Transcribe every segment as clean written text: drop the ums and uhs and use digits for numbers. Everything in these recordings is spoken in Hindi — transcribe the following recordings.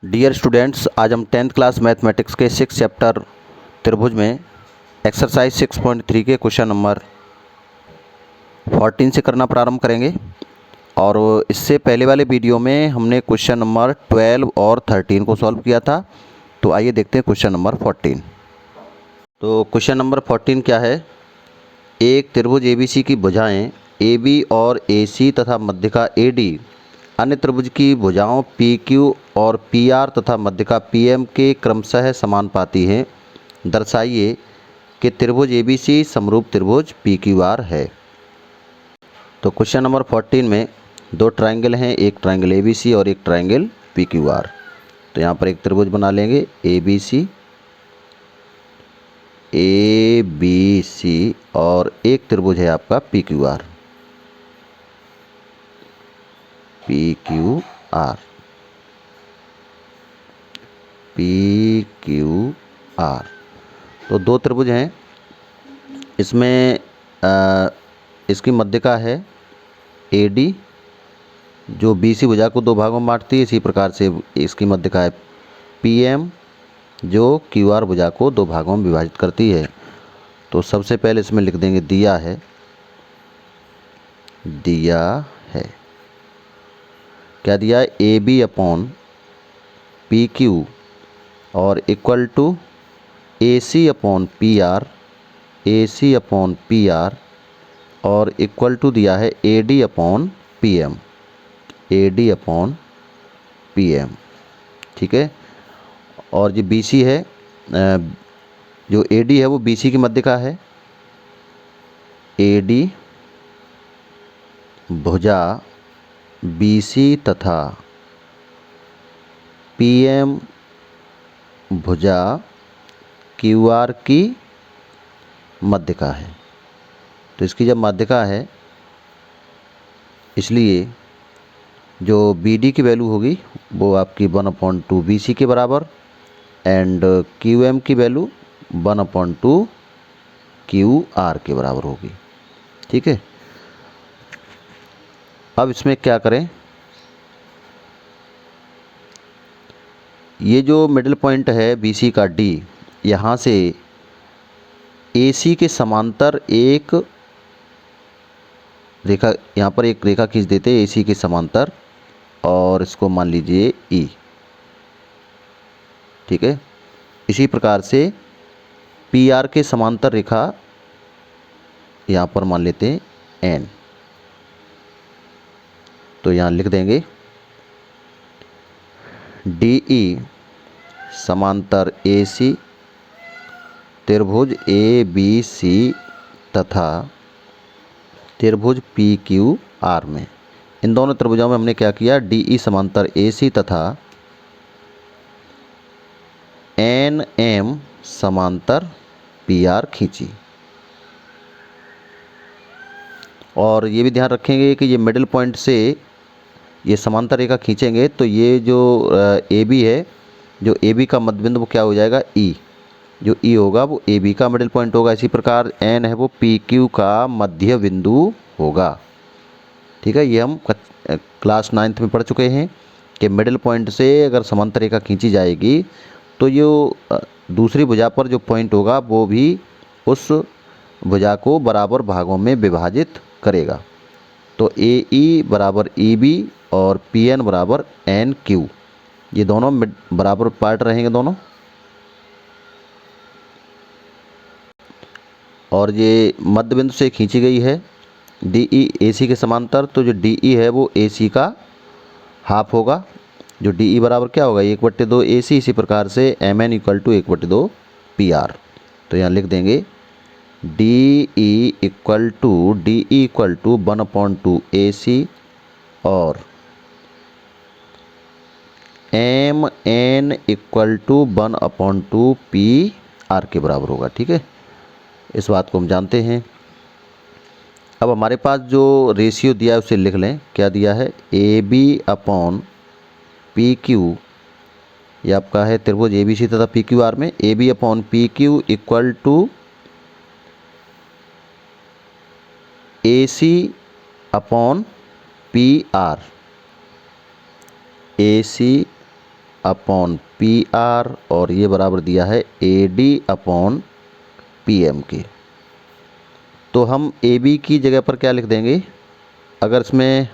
डियर स्टूडेंट्स, आज हम 10th क्लास मैथमेटिक्स के 6 चैप्टर त्रिभुज में एक्सरसाइज 6.3 के क्वेश्चन नंबर 14 से करना प्रारंभ करेंगे। और इससे पहले वाले वीडियो में हमने क्वेश्चन नंबर 12 और 13 को सॉल्व किया था। तो आइए देखते हैं क्वेश्चन नंबर 14। तो क्वेश्चन नंबर 14 क्या है? एक त्रिभुज ABC की भुजाएं AB और AC तथा मध्यिका AD अन्य त्रिभुज की भुजाओं PQ और PR तथा मध्यिका PM के क्रमशः समानुपाती हैं। दर्शाइए कि त्रिभुज ABC समरूप त्रिभुज PQR है। तो क्वेश्चन नंबर 14 में दो ट्रायंगल हैं, एक ट्रायंगल ABC और एक ट्रायंगल PQR। तो यहाँ पर एक त्रिभुज बना लेंगे ABC और एक त्रिभुज है आपका PQR। तो दो त्रिभुज हैं, इसमें इसकी मध्यिका है AD जो BC भुजा को दो भागों में बांटती है। इसी प्रकार से इसकी मध्यिका है PM जो QR भुजा को दो भागों में विभाजित करती है। तो सबसे पहले इसमें लिख देंगे दिया है। क्या दिया है? AB अपॉन PQ और equal to AC upon PR और इक्वल टू दिया है AD अपॉन PM। ठीक है। और जो BC है, जो AD है वो BC की मध्यिका है। AD भुजा BC तथा PM भुजा QR की मध्यिका है। तो इसकी जब मध्यिका है, इसलिए जो BD की वैल्यू होगी वो आपकी 1/2 BC के बराबर एंड QM की वैल्यू 1/2 QR के बराबर होगी। ठीक है। अब इसमें क्या करें, ये जो मिडिल पॉइंट है BC का D, यहाँ से AC के समांतर एक रेखा, यहाँ पर एक रेखा खींच देते हैं AC के समांतर और इसको मान लीजिए E। ठीक है। इसी प्रकार से PR के समांतर रेखा यहाँ पर मान लेते हैं N। तो यहाँ लिख देंगे DE समांतर AC त्रिभुज ABC तथा त्रिभुज PQR में, इन दोनों त्रिभुजों में हमने क्या किया? DE समांतर AC तथा NM समांतर PR खींची। और ये भी ध्यान रखेंगे कि ये मिडिल पॉइंट से ये समांतर रेखा खींचेंगे तो ये जो AB है, जो AB का मध्य बिंदु वो क्या हो जाएगा? E। जो E होगा वो AB का मिडिल पॉइंट होगा। इसी प्रकार N है वो PQ का मध्य बिंदु होगा। ठीक है। ये हम क्लास 9th में पढ़ चुके हैं कि मिडिल पॉइंट से अगर समांतर रेखा खींची जाएगी तो ये दूसरी भुजा पर जो पॉइंट होगा वो भी उस भुजा को बराबर भागों में विभाजित करेगा। तो AE बराबर EB और PN बराबर NQ, ये दोनों बराबर पार्ट रहेंगे दोनों। और ये मध्य बिंदु से खींची गई है DE AC के समांतर, तो जो DE है वो AC का हाफ होगा। जो DE बराबर क्या होगा? 1/2 AC। इसी प्रकार से MN इक्वल टू 1/2 PR। तो यहाँ लिख देंगे DE इक्वल टू 1/2 AC और MN इक्वल टू 1/2 PR के बराबर होगा। ठीक है। इस बात को हम जानते हैं। अब हमारे पास जो रेशियो दिया है उसे लिख लें। क्या दिया है? AB अपॉन PQ, ये आपका है त्रिभुज ABC तथा PQR में AB upon PQ equal to AC upon PR। AC upon P R और ये बराबर दिया है A D upon P M के। तो हम ए बी की जगह पर क्या लिख देंगे, अगर इसमें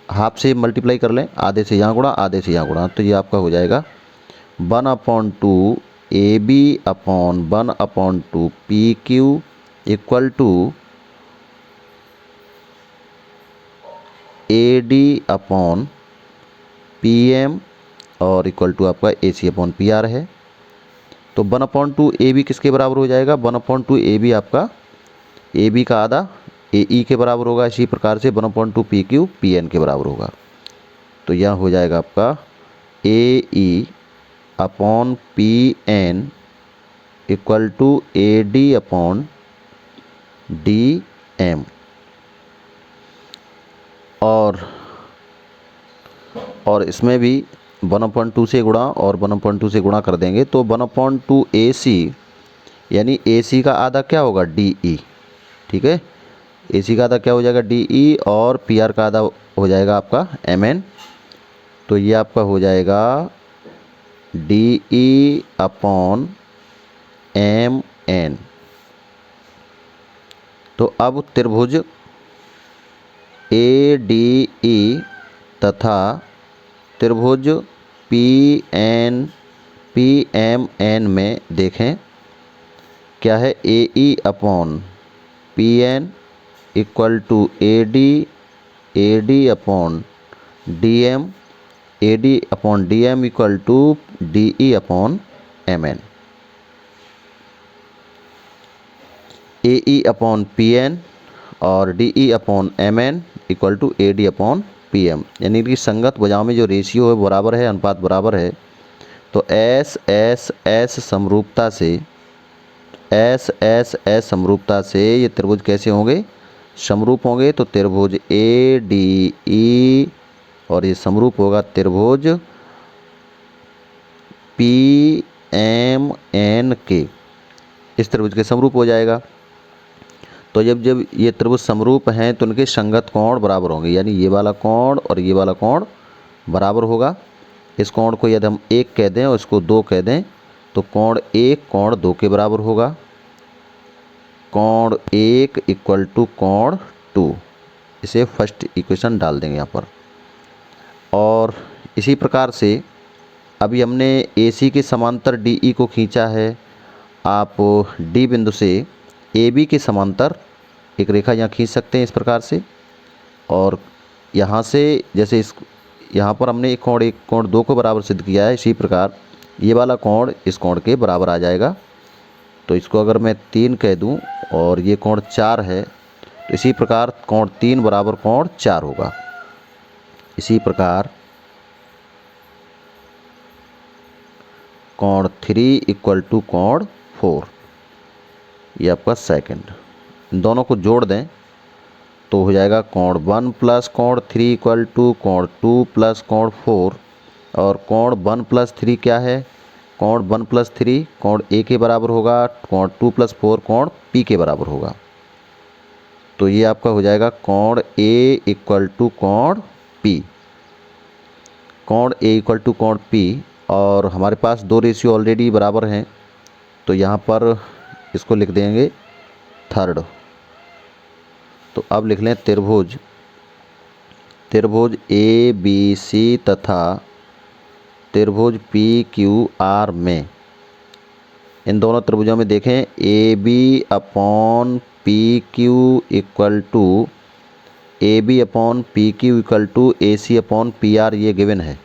हाफ से मल्टीप्लाई कर लें, आधे से यहाँ गुणा आधे से यहाँ गुणा, तो ये आपका हो जाएगा 1/2 A B upon 1/2 P Q equal to A D upon P M और इक्वल टू आपका A C upon P R है। तो 1/2 ए बी किसके बराबर हो जाएगा, 1/2 ए बी आपका ए बी का आधा ए ई के बराबर होगा। इसी प्रकार से 1/2 पी क्यू पी एन के बराबर होगा। तो यह हो जाएगा आपका A E upon P N equal to A D upon D M. और इसमें भी 1/2 से गुणा और 1/2 से गुणा कर देंगे तो 1/2 ए सी, यानी ए सी का आधा क्या होगा डी ई, ठीक है। ए सी का आधा क्या हो जाएगा डी ई और पी आर का आधा हो जाएगा आपका एम एन। तो ये आपका हो जाएगा D E upon M N. तो अब त्रिभुज ए डी ई तथा त्रिभुज पी एम एन में देखें क्या है, A E upon P N equal to A D upon D M, A D upon D M equal to D E upon M N. A E upon P N और D E upon M N equal to A D upon P M, यानी कि संगत भुजाओं में जो रेशियो है बराबर है, अनुपात बराबर है। तो एस एस एस समरूपता से ये त्रिभुज कैसे होंगे, समरूप होंगे। तो त्रिभुज ए डी ई और ये समरूप होगा त्रिभुज पी एम एन के, इस त्रिभुज के समरूप हो जाएगा। तो जब ये त्रिभुज समरूप हैं तो उनके संगत कोण बराबर होंगे, यानी ये वाला कोण और ये वाला कोण बराबर होगा। इस कोण को यदि हम 1 कह दें और इसको 2 कह दें तो कोण 1 कोण 2 के बराबर होगा। कोण 1 इक्वल टू कोण 2, इसे फर्स्ट इक्वेशन डाल देंगे यहाँ पर। और इसी प्रकार से अभी हमने AC के समांतर DE को खींचा है। आप D बिंदु से AB के समांतर एक रेखा यहाँ खींच सकते हैं इस प्रकार से। और यहाँ से जैसे यहाँ पर हमने एक कोण 2 को बराबर सिद्ध किया है, इसी प्रकार ये वाला कोण इस कोण के बराबर आ जाएगा। तो इसको अगर मैं 3 कह दूँ और ये कोण 4 है तो इसी प्रकार कोण 3 बराबर कोण 4 होगा। इसी प्रकार कोण 3 इक्वल टू कोण 4, ये आपका सेकंड। इन दोनों को जोड़ दें तो हो जाएगा कोण 1 प्लस कोण 3 इक्वल टू कोण 2 प्लस कोण 4। और कोण 1 प्लस 3 क्या है, कोण 1 प्लस 3 कोण A के बराबर होगा, कोण 2 प्लस 4 कोण P के बराबर होगा। तो ये आपका हो जाएगा कोण A इक्वल टू कोण P, कोण A इक्वल टू कोण P। और हमारे पास 2 रेशियो ऑलरेडी बराबर हैं तो यहाँ पर इसको लिख देंगे थर्ड। तो अब लिख लें त्रिभुज ABC तथा त्रिभुज PQR में, इन दोनों त्रिभुजों में देखें AB upon PQ equal to AB upon PQ equal to AC upon PR, ये गिवन है।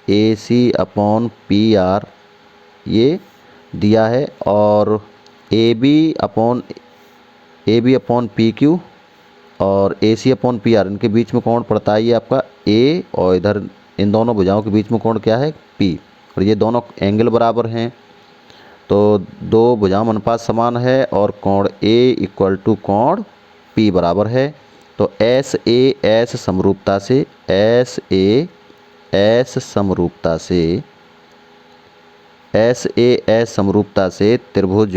AC अपॉन PR ये दिया है। और AB अपॉन PQ और AC अपॉन PR, इनके बीच में कोण पड़ता है ये आपका A, और इधर इन दोनों भुजाओं के बीच में कोण क्या है P। और ये दोनों एंगल बराबर हैं तो 2 भुजाओं में अनुपात समान है और कोण A इक्वल टू कोण P बराबर है। तो SAS समरूपता से त्रिभुज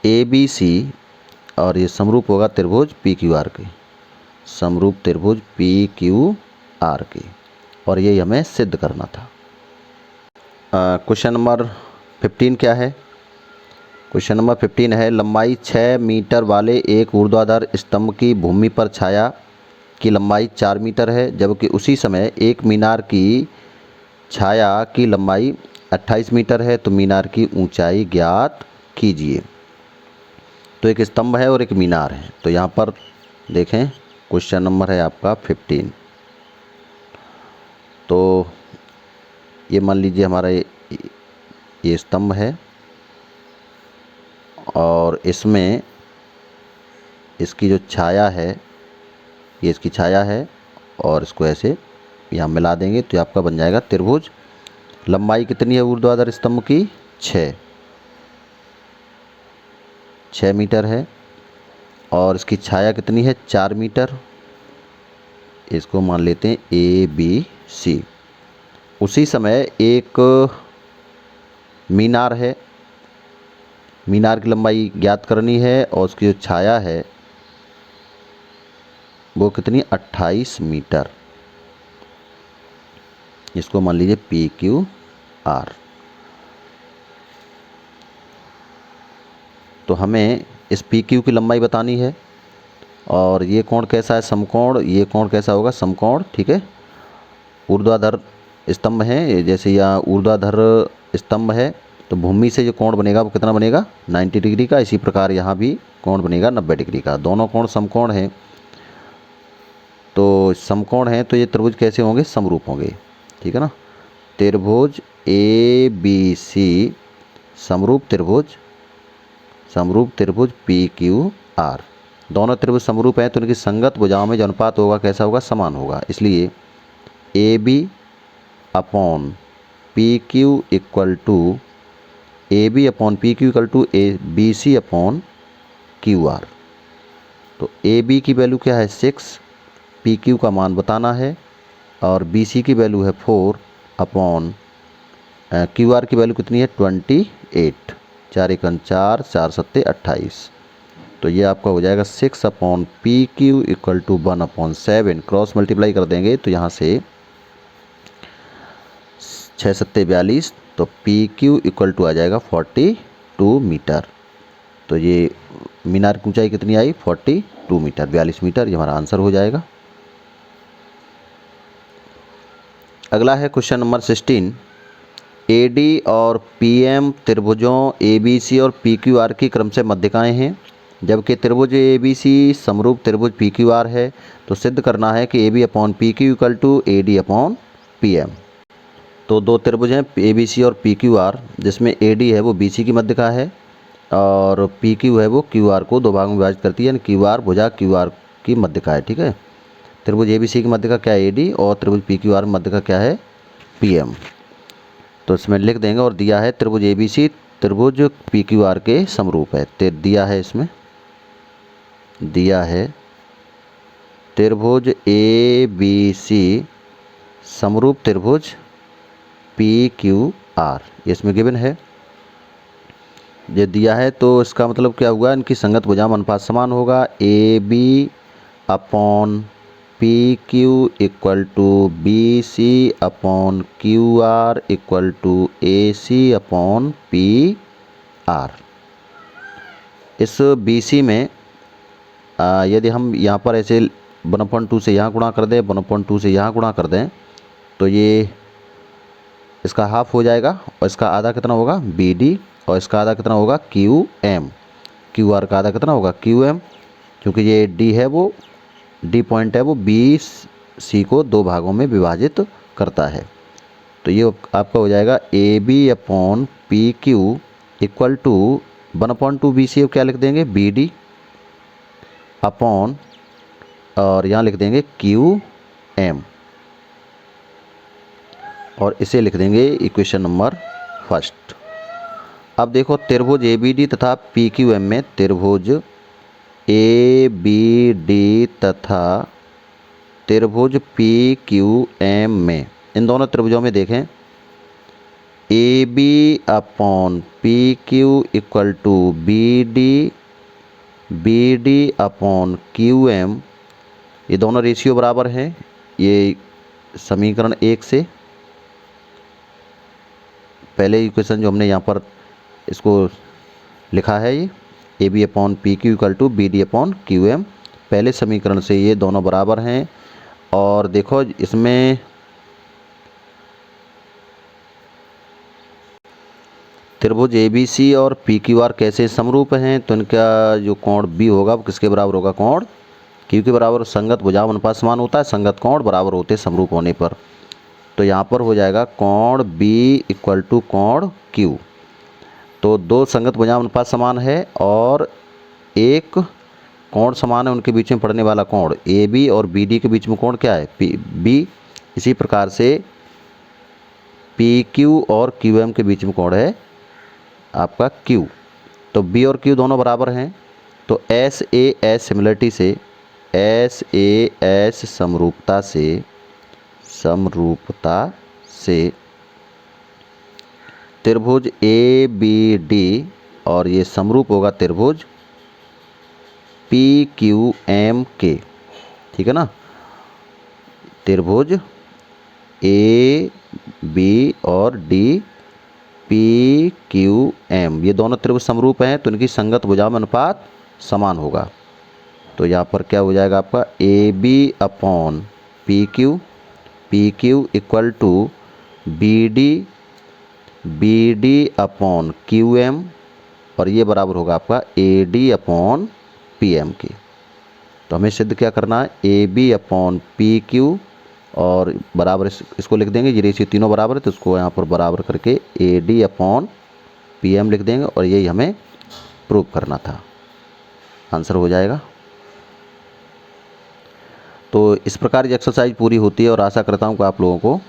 ABC, और ये समरूप होगा त्रिभुज PQR के, समरूप त्रिभुज PQR के। और यही हमें सिद्ध करना था। क्वेश्चन नंबर 15 क्या है? क्वेश्चन नंबर 15 है, लंबाई 6 मीटर वाले एक ऊर्ध्वाधर स्तंभ की भूमि पर छाया की लंबाई 4 मीटर है, जबकि उसी समय एक मीनार की छाया की लंबाई 28 मीटर है, तो मीनार की ऊंचाई ज्ञात कीजिए। तो एक स्तंभ है और एक मीनार है। तो यहाँ पर देखें, क्वेश्चन नंबर है आपका 15। तो ये मान लीजिए हमारा ये स्तंभ है और इसमें इसकी जो छाया है, ये इसकी छाया है, और इसको ऐसे यहाँ मिला देंगे तो आपका बन जाएगा त्रिभुज। लंबाई कितनी है ऊर्ध्वाधर स्तंभ की? 6 मीटर है, और इसकी छाया कितनी है? 4 मीटर। इसको मान लेते हैं ABC। उसी समय एक मीनार है, मीनार की लंबाई ज्ञात करनी है, और उसकी जो छाया है वो कितनी? 28 मीटर। इसको मान लीजिए PQR। तो हमें इस PQ की लंबाई बतानी है, और ये कोण कैसा है? समकोण। ये कोण कैसा होगा? समकोण। ठीक है, ऊर्ध्वाधर स्तंभ है, जैसे यहाँ ऊर्ध्वाधर स्तंभ है तो भूमि से जो कोण बनेगा वो कितना बनेगा? 90 डिग्री का। इसी प्रकार यहाँ भी कोण बनेगा 90 डिग्री का। दोनों कोण समकोण हैं, तो समकोण हैं तो ये त्रिभुज कैसे होंगे? समरूप होंगे। ठीक है ना? त्रिभुज ABC समरूप त्रिभुज PQR। दोनों त्रिभुज समरूप हैं तो उनकी संगत भुजाओं में जो अनुपात होगा कैसा होगा? समान होगा। इसलिए AB upon PQ equal to AB upon PQ equal to BC upon QR। तो AB की वैल्यू क्या है? 6, PQ का मान बताना है, और BC की वैल्यू है 4 अपॉन QR की वैल्यू कितनी है? 28। 4 एकम 4, 4 सत्ते 28। तो ये आपका हो जाएगा 6 upon PQ equal to 1 upon 7। Cross multiply कर देंगे तो यहाँ से 6 सत्ते 42, तो PQ इक्वल टू आ जाएगा 42 मीटर। तो ये मीनार की ऊंचाई कितनी आई? 42 मीटर, 42 मीटर। ये हमारा आंसर हो जाएगा। अगला है क्वेश्चन नंबर 16। AD और PM त्रिभुजों ABC और PQR की क्रम से मध्यिकाएँ हैं, जबकि त्रिभुज ABC समरूप त्रिभुज PQR है। तो सिद्ध करना है कि AB upon PQ equal to AD upon PM। तो दो त्रिभुज हैं ABC और PQR, जिसमें AD है वो BC की मध्यिका है, और PQ है वो QR को दो भागों में विभाजित करती है, यानी QR भुजा QR की मध्यिका है। ठीक है, त्रिभुज ABC की मध्यिका क्या है? AD, और त्रिभुज PQR की मध्यिका क्या है? PM। तो इसमें लिख देंगे, और दिया है त्रिभुज ABC त्रिभुज PQR के समरूप है। दिया है, इसमें दिया है त्रिभुज ABC समरूप त्रिभुज PQR, इसमें गिवन है। ये दिया है तो इसका मतलब क्या हुआ? इनकी संगत भुजा में अनुपात समान होगा। AB upon PQ equal to BC upon QR equal to AC upon PR। इस BC में यदि हम यहाँ पर ऐसे 1/2 से यहाँ गुणा कर दें, 1/2 से यहाँ गुणा कर दें, तो ये इसका हाफ हो जाएगा, और इसका आधा कितना होगा? BD, और इसका आधा कितना होगा? QM। QR का आधा कितना होगा? QM। क्योंकि ये D है, वो D पॉइंट है, वो BC को दो भागों में विभाजित करता है। तो ये आपका हो जाएगा AB upon PQ equal to 1/2 BC क्या लिख देंगे? BD अपॉन, और यहाँ लिख देंगे QM, और इसे लिख देंगे इक्वेशन नंबर 1। अब देखो, त्रिभुज ABD तथा PQM में त्रिभुज ABD तथा त्रिभुज PQM में, इन दोनों त्रिभुजों में देखें, AB upon PQ equal to BD upon QM, ये दोनों रेशियो बराबर हैं। ये समीकरण 1 से पहले इक्वेशन जो हमने यहाँ पर इसको लिखा है, ये A B upon P Q equal to B D upon Q M, पहले समीकरण से ये दोनों बराबर हैं। और देखो इसमें त्रिभुज ए बी सी और पी क्यू आर कैसे समरूप हैं, तो इनका जो कोण बी होगा वो किसके बराबर होगा, कोण क्यू के बराबर। संगत भुजाओं अनुपात समान होता है, संगत कोण बराबर होते हैं समरूप होने पर। तो यहाँ पर हो जाएगा कोण बी इक्वल टू कोण क्यू। तो दो संगत भुजाओं अनुपात समान है और एक कोण समान है, उनके बीच में पड़ने वाला कोण ए बी और बी डी के बीच में कोण क्या है, पी बी। इसी प्रकार से पी क्यू और क्यू एम के बीच में कोण है आपका क्यू। तो बी और क्यू दोनों बराबर हैं, तो एस ए एस सिमिलरिटी से, एस ए एस समरूपता से त्रिभुज ए बी डी, और ये समरूप होगा त्रिभुज पी क्यू एम के, ठीक है ना। त्रिभुज ए बी और डी पी क्यू एम, ये दोनों त्रिभुज समरूप हैं, तो इनकी संगत भुजाओं में अनुपात समान होगा। तो यहाँ पर क्या हो जाएगा आपका A B upon P Q equal to B D upon Q M, और ये बराबर होगा आपका A D upon P M के। तो हमें सिद्ध क्या करना है, A B upon P Q और बराबर इसको लिख देंगे, ये रेशियो तीनों बराबर है तो इसको यहाँ पर बराबर करके A D upon P M लिख देंगे, और यही हमें प्रूव करना था, आंसर हो जाएगा। तो इस प्रकार ये एक्सरसाइज पूरी होती है और आशा करता हूँ कि आप लोगों को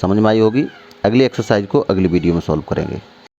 समझ में आई होगी। अगली एक्सरसाइज को अगली वीडियो में सॉल्व करेंगे।